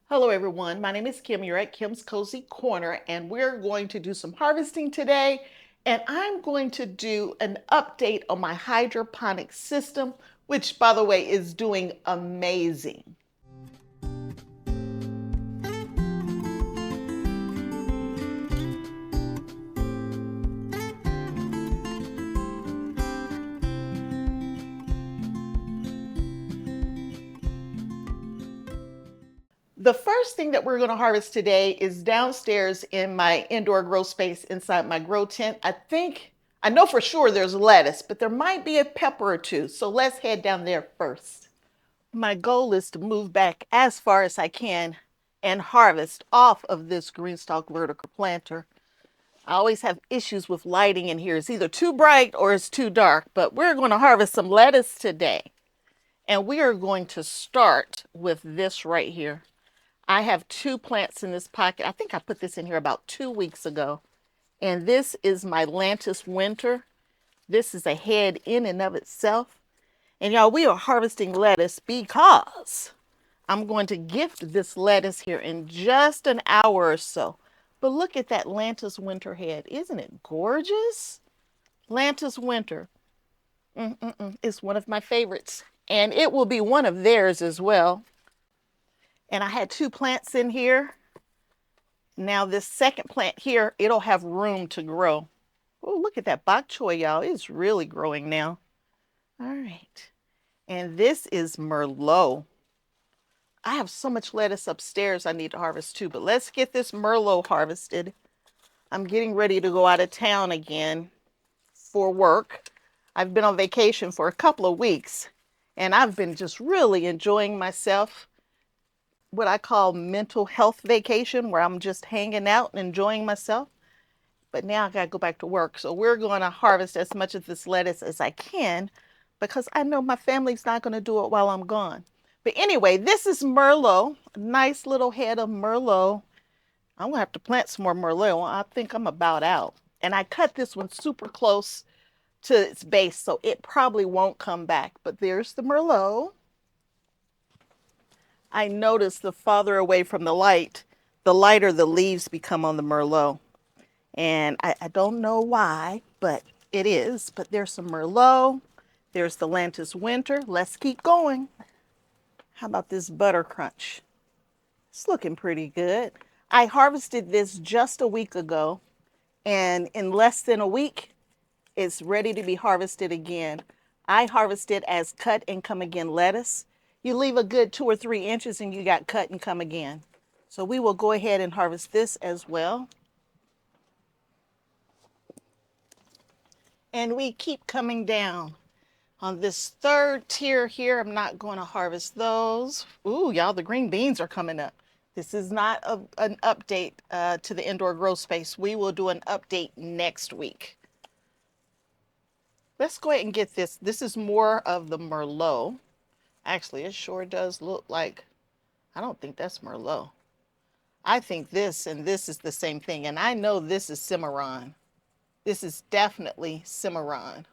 Hello everyone, my name is Kim. You're at Kim's Cozy Corner and we're going to do some harvesting today, and I'm going to do an update on my hydroponic system, which by the way is doing amazing. The first thing that we're going to harvest today is downstairs in my indoor grow space inside my grow tent. I know for sure there's lettuce, but there might be a pepper or two. So let's head down there first. My goal is to move back as far as I can and harvest off of this GreenStalk vertical planter. I always have issues with lighting in here. It's either too bright or it's too dark, but we're going to harvest some lettuce today. And we are going to start with this right here. I have two plants in this pocket. I think I put this in here about 2 weeks ago. And this is my Lantus Winter. This is a head in and of itself. And y'all, we are harvesting lettuce because I'm going to gift this lettuce here in just an hour or so. But look at that Lantus Winter head. Isn't it gorgeous? Lantus Winter. It's one of my favorites. And it will be one of theirs as well. And I had two plants in here. Now this second plant here, it'll have room to grow. Oh, look at that bok choy, y'all. It's really growing now. All right. And this is Merlot. I have so much lettuce upstairs I need to harvest too, but let's get this Merlot harvested. I'm getting ready to go out of town again for work. I've been on vacation for a couple of weeks, and I've been just really enjoying myself. What I call mental health vacation, where I'm just hanging out and enjoying myself. But now I gotta go back to work. So we're gonna harvest as much of this lettuce as I can because I know my family's not gonna do it while I'm gone. But anyway, this is Merlot, a nice little head of Merlot. I'm gonna have to plant some more Merlot. I think I'm about out. And I cut this one super close to its base, so it probably won't come back. But there's the Merlot. I notice the farther away from the light, the lighter the leaves become on the Merlot. And I don't know why, but it is. But there's some Merlot. There's the Lantus Winter. Let's keep going. How about this Butter Crunch? It's looking pretty good. I harvested this just a week ago, and in less than a week, it's ready to be harvested again. I harvest it as cut and come again lettuce. You leave a good 2 or 3 inches and you got cut and come again. So we will go ahead and harvest this as well. And we keep coming down. On this third tier here, I'm not going to harvest those. Ooh, y'all, the green beans are coming up. This is not an update to the indoor grow space. We will do an update next week. Let's go ahead and get this. This is more of the Merlot. Actually, it sure does look like, I don't think that's Merlot. I think this and this is the same thing. And I know this is Cimarron. This is definitely Cimarron.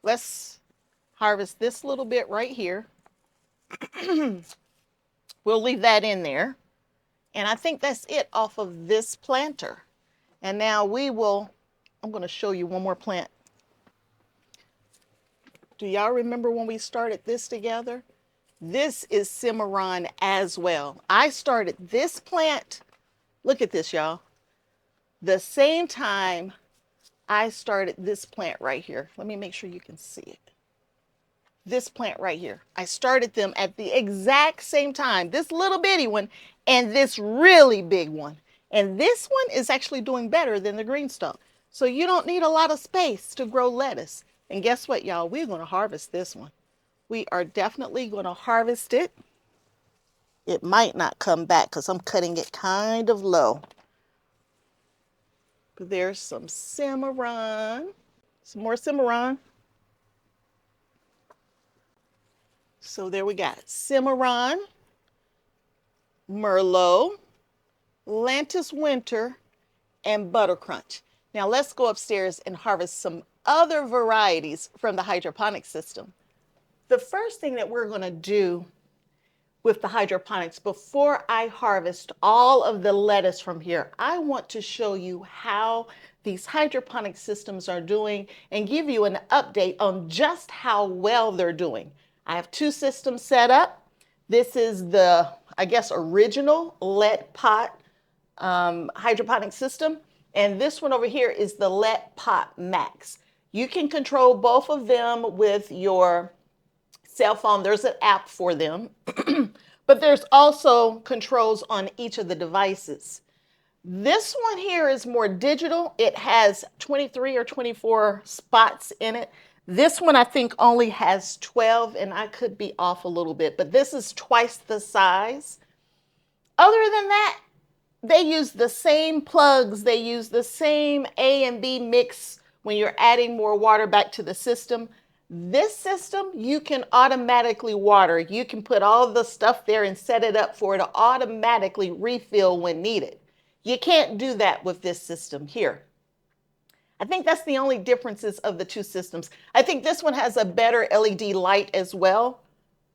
Let's harvest this little bit right here. We'll leave that in there. And I think that's it off of this planter. And now I'm going to show you one more plant. Do y'all remember when we started this together? This is Cimarron as well. I started this plant, look at this, y'all, the same time I started this plant right here. Let me make sure you can see it. This plant right here. I started them at the exact same time, this little bitty one and this really big one. And this one is actually doing better than the GreenStalk. So you don't need a lot of space to grow lettuce. And guess what, y'all? We're going to harvest this one. We are definitely going to harvest it. It might not come back because I'm cutting it kind of low. But there's some Cimarron. Some more Cimarron. So there we got Cimarron, Merlot, Lantus Winter, and Butter Crunch. Now let's go upstairs and harvest some other varieties from the hydroponic system. The first thing that we're going to do, with the hydroponics, before I harvest all of the lettuce from here, I want to show you how these hydroponic systems are doing and give you an update on just how well they're doing. I have two systems set up. This is the, I guess, original Letpot hydroponic system. And this one over here is the Letpot-Max. You can control both of them with your cell phone. There's an app for them, but there's also controls on each of the devices. This one here is more digital. It has 23 or 24 spots in it. This one I think only has 12, and I could be off a little bit, but this is twice the size. Other than that, they use the same plugs. They use the same A and B mix when you're adding more water back to the system. This system, you can automatically water. You can put all the stuff there and set it up for it to automatically refill when needed. You can't do that with this system here. I think that's the only differences of the two systems. I think this one has a better LED light as well,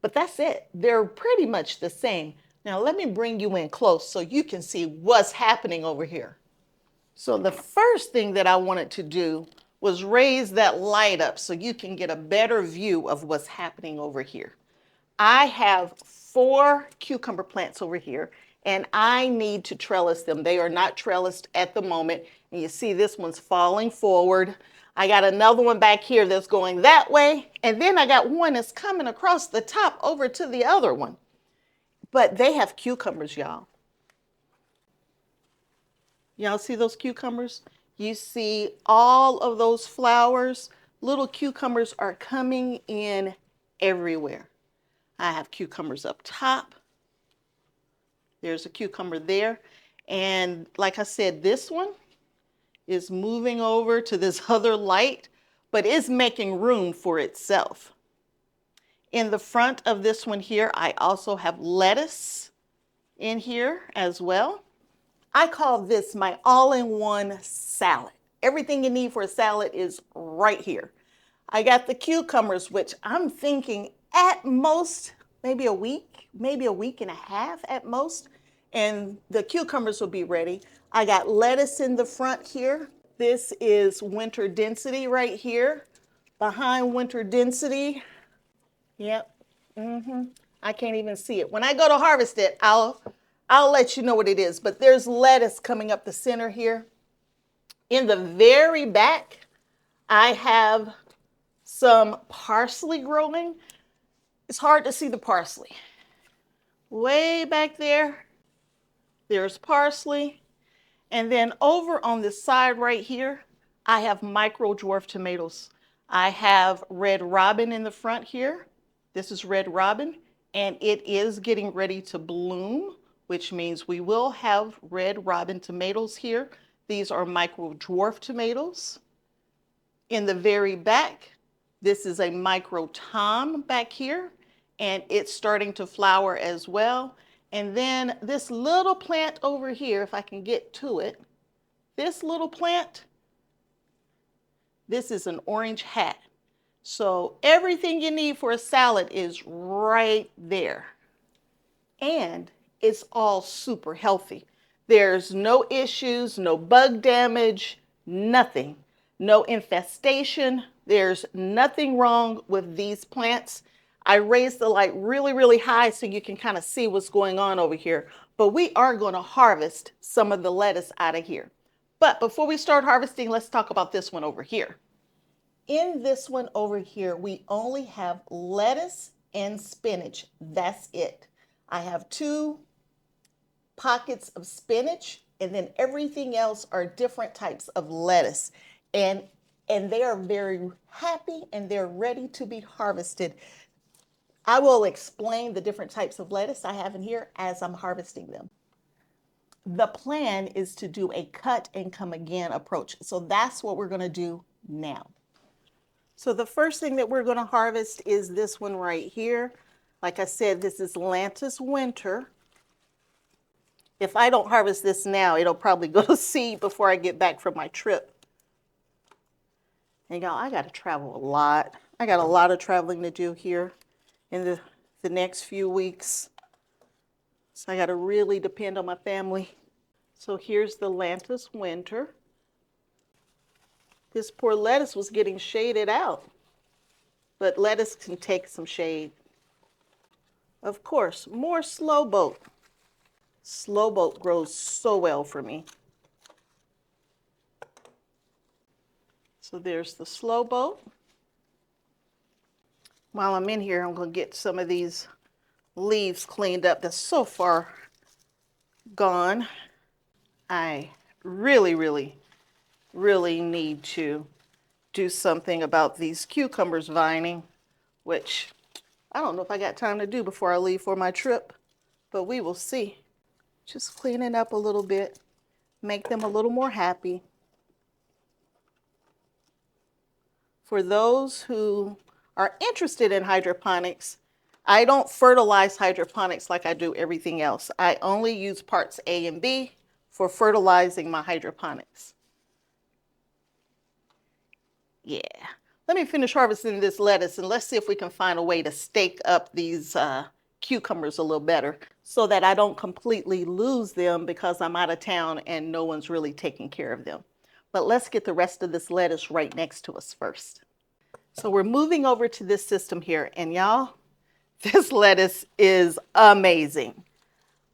but that's it. They're pretty much the same. Now let me bring you in close so you can see what's happening over here. So the first thing that I wanted to do was raise that light up so you can get a better view of what's happening over here. I have 4 cucumber plants over here, and I need to trellis them. They are not trellised at the moment, and you see this one's falling forward. I got another one back here that's going that way, and then I got one that's coming across the top over to the other one. But they have cucumbers, y'all. Y'all see those cucumbers? You see all of those flowers? Little cucumbers are coming in everywhere. I have cucumbers up top. There's a cucumber there. And like I said, this one is moving over to this other light, but is making room for itself. In the front of this one here, I also have lettuce in here as well. I call this my all-in-one salad. Everything you need for a salad is right here. I got the cucumbers, which I'm thinking at most, maybe a week and a half at most, and the cucumbers will be ready. I got lettuce in the front here. This is winter density right here. Behind winter density, yep, I can't even see it. When I go to harvest it, I'll let you know what it is, but there's lettuce coming up the center here. In the very back, I have some parsley growing. It's hard to see the parsley. Way back there, there's parsley. And then over on this side right here, I have micro dwarf tomatoes. I have red robin in the front here. This is red robin, and it is getting ready to bloom, which means we will have red robin tomatoes here. These are micro dwarf tomatoes. In the very back, this is a micro tom back here, and it's starting to flower as well. And then this little plant over here, if I can get to it, this little plant, this is an orange hat. So everything you need for a salad is right there. And it's all super healthy. There's no issues, no bug damage, nothing. No infestation. There's nothing wrong with these plants. I raised the light really, really high so you can kind of see what's going on over here. But we are going to harvest some of the lettuce out of here. But before we start harvesting, let's talk about this one over here. In this one over here, we only have lettuce and spinach. That's it. I have 2 pockets of spinach, and then everything else are different types of lettuce. And they are very happy and they're ready to be harvested. I will explain the different types of lettuce I have in here as I'm harvesting them. The plan is to do a cut and come again approach. So that's what we're going to do now. So the first thing that we're going to harvest is this one right here. Like I said, this is Lantus Winter. If I don't harvest this now, it'll probably go to seed before I get back from my trip. And y'all, I got to travel a lot. I got a lot of traveling to do here in the next few weeks. So I got to really depend on my family. So here's the Lantus winter. This poor lettuce was getting shaded out, but lettuce can take some shade. Of course, more slow boat. Slow boat grows so well for me. So there's the slow boat. While I'm in here, I'm going to get some of these leaves cleaned up that's so far gone. I really need to do something about these cucumbers vining, which I don't know if I got time to do before I leave for my trip, but we will see. Just cleaning up a little bit, make them a little more happy. For those who are interested in hydroponics, I don't fertilize hydroponics like I do everything else. I only use parts A and B for fertilizing my hydroponics. Yeah. Let me finish harvesting this lettuce and let's see if we can find a way to stake up these cucumbers a little better so that I don't completely lose them because I'm out of town and no one's really taking care of them. But let's get the rest of this lettuce right next to us first. So we're moving over to this system here, and y'all, this lettuce is amazing.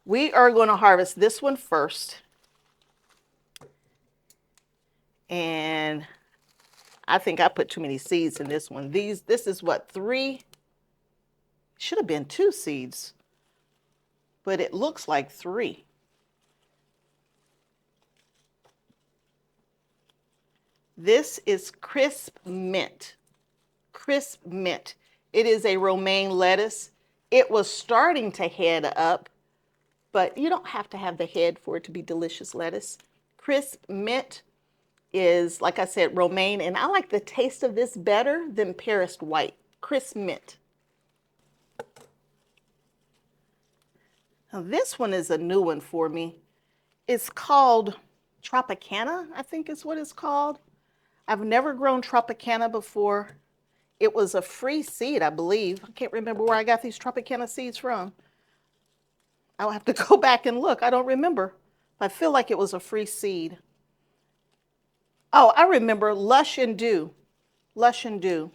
We are going to harvest this one first. And I think I put too many seeds in this one. This is what, 3? Should have been 2 seeds, but it looks like 3. This is crisp mint. Crisp mint. It is a romaine lettuce. It was starting to head up, but you don't have to have the head for it to be delicious lettuce. Crisp mint is, like I said, romaine, and I like the taste of this better than Paris white. Crisp mint. Now this one is a new one for me. It's called Tropicana, I think is what it's called. I've never grown Tropicana before. It was a free seed, I believe. I can't remember where I got these Tropicana seeds from. I'll have to go back and look. I don't remember. I feel like it was a free seed. Oh, I remember Lush and Dew. Lush and Dew.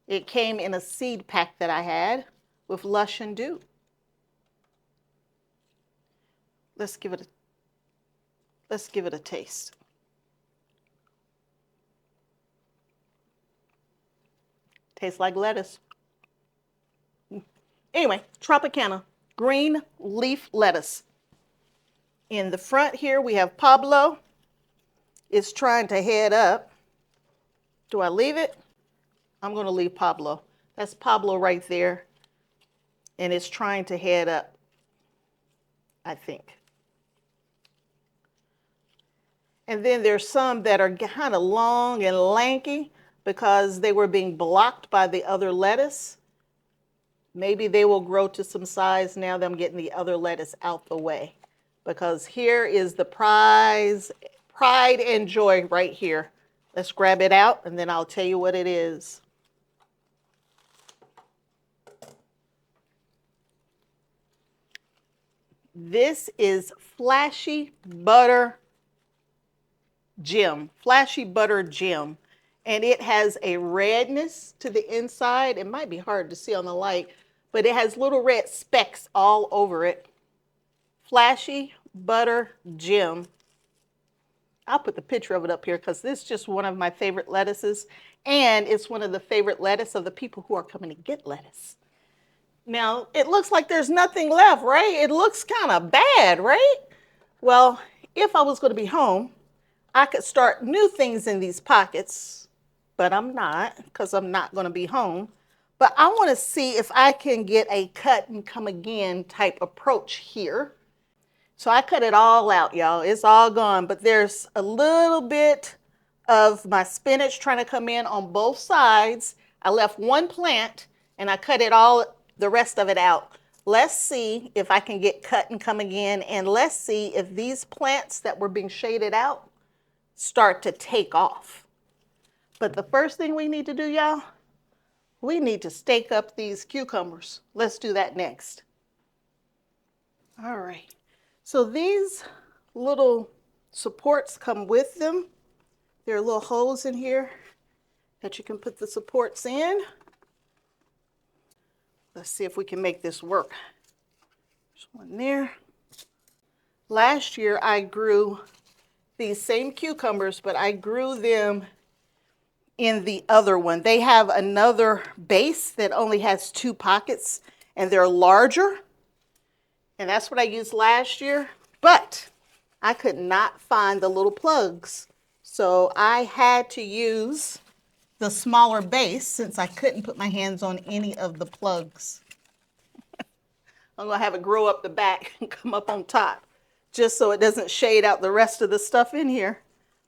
It came in a seed pack that I had with Lush and Dew. Let's give it a taste. Tastes like lettuce. Anyway, Tropicana, green leaf lettuce. In the front here, we have Pablo. It's trying to head up. Do I leave it? I'm going to leave Pablo. That's Pablo right there. And it's trying to head up, I think. And then there's some that are kind of long and lanky because they were being blocked by the other lettuce. Maybe they will grow to some size now that I'm getting the other lettuce out the way. Because here is the pride and joy right here. Let's grab it out and then I'll tell you what it is. This is Flashy Butter Gem. Flashy Butter Gem. And it has a redness to the inside. It might be hard to see on the light, but it has little red specks all over it. Flashy Butter Gem. I'll put the picture of it up here because this is just one of my favorite lettuces. And it's one of the favorite lettuce of the people who are coming to get lettuce. Now, it looks like there's nothing left, right? It looks kind of bad, right? Well, if I was going to be home, I could start new things in these pockets, but I'm not because I'm not going to be home. But I want to see if I can get a cut and come again type approach here. So I cut it all out, y'all. It's all gone, but there's a little bit of my spinach trying to come in on both sides. I left one plant and I cut it all, the rest of it out. Let's see if I can get cut and come again, and let's see if these plants that were being shaded out start to take off. But the first thing we need to do, y'all, we need to stake up these cucumbers. Let's do that next. All right, so these little supports come with them. There are little holes in here that you can put the supports in. Let's see if we can make this work. There's one there. Last year I grew these same cucumbers, but I grew them in the other one. They have another base that only has 2 pockets and they're larger. And that's what I used last year, but I could not find the little plugs. So I had to use the smaller base since I couldn't put my hands on any of the plugs. I'm gonna have it grow up the back and come up on top just so it doesn't shade out the rest of the stuff in here.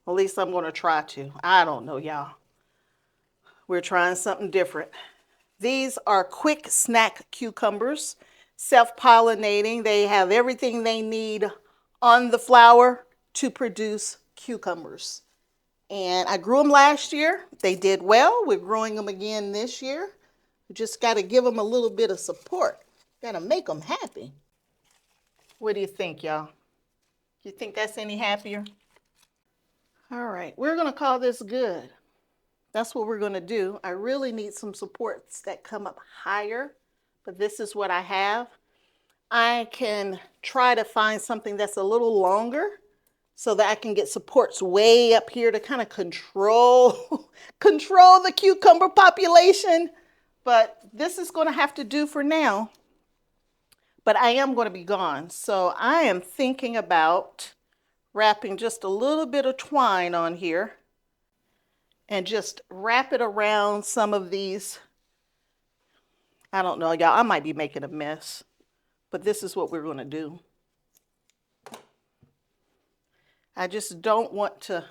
At least I'm gonna try to. I don't know, y'all. We're trying something different. These are quick snack cucumbers, self-pollinating. They have everything they need on the flower to produce cucumbers. And I grew them last year. They did well. We're growing them again this year. We just got to give them a little bit of support. Got to make them happy. What do you think, y'all? You think that's any happier? All right, we're going to call this good. That's what we're going to do. I really need some supports that come up higher, but this is what I have. I can try to find something that's a little longer so that I can get supports way up here to kind of control the cucumber population. But this is going to have to do for now. But I am going to be gone. So I am thinking about wrapping just a little bit of twine on here and just wrap it around some of these. I don't know, y'all. I might be making a mess, but this is what we're going to do. I just don't want to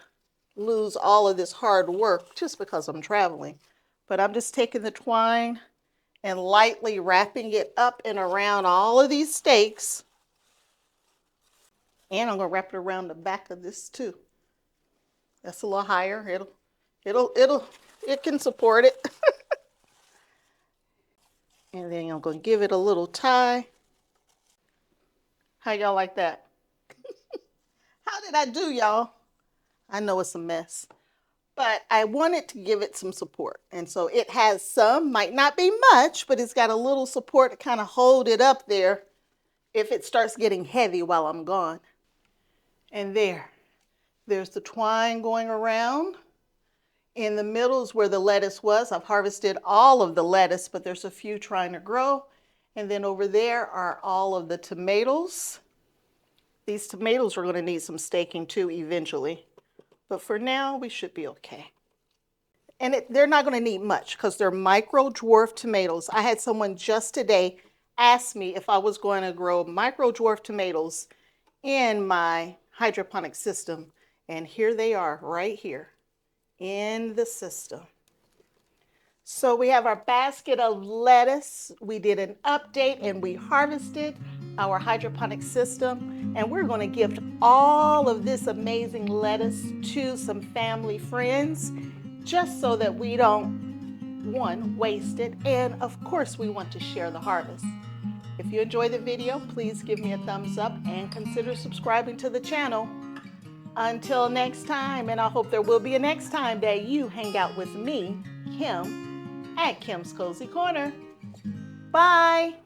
lose all of this hard work just because I'm traveling. But I'm just taking the twine and lightly wrapping it up and around all of these stakes. And I'm going to wrap it around the back of this too. That's a little higher. It can support it. And then I'm going to give it a little tie. How y'all like that? How did I do, y'all? I know it's a mess, but I wanted to give it some support. And so it has some, might not be much, but it's got a little support to kind of hold it up there if it starts getting heavy while I'm gone. And there's the twine going around. In the middle is where the lettuce was. I've harvested all of the lettuce, but there's a few trying to grow. And then over there are all of the tomatoes. These tomatoes are going to need some staking too eventually. But for now, we should be okay. And they're not going to need much because they're micro dwarf tomatoes. I had someone just today ask me if I was going to grow micro dwarf tomatoes in my hydroponic system. And here they are right here in the system. So we have our basket of lettuce. We did an update and we harvested our hydroponic system. And we're going to gift all of this amazing lettuce to some family friends just so that we don't, one, waste it. And of course, we want to share the harvest. If you enjoyed the video, please give me a thumbs up and consider subscribing to the channel. Until next time, and I hope there will be a next time that you hang out with me, Kim, at Kim's Cozy Corner. Bye.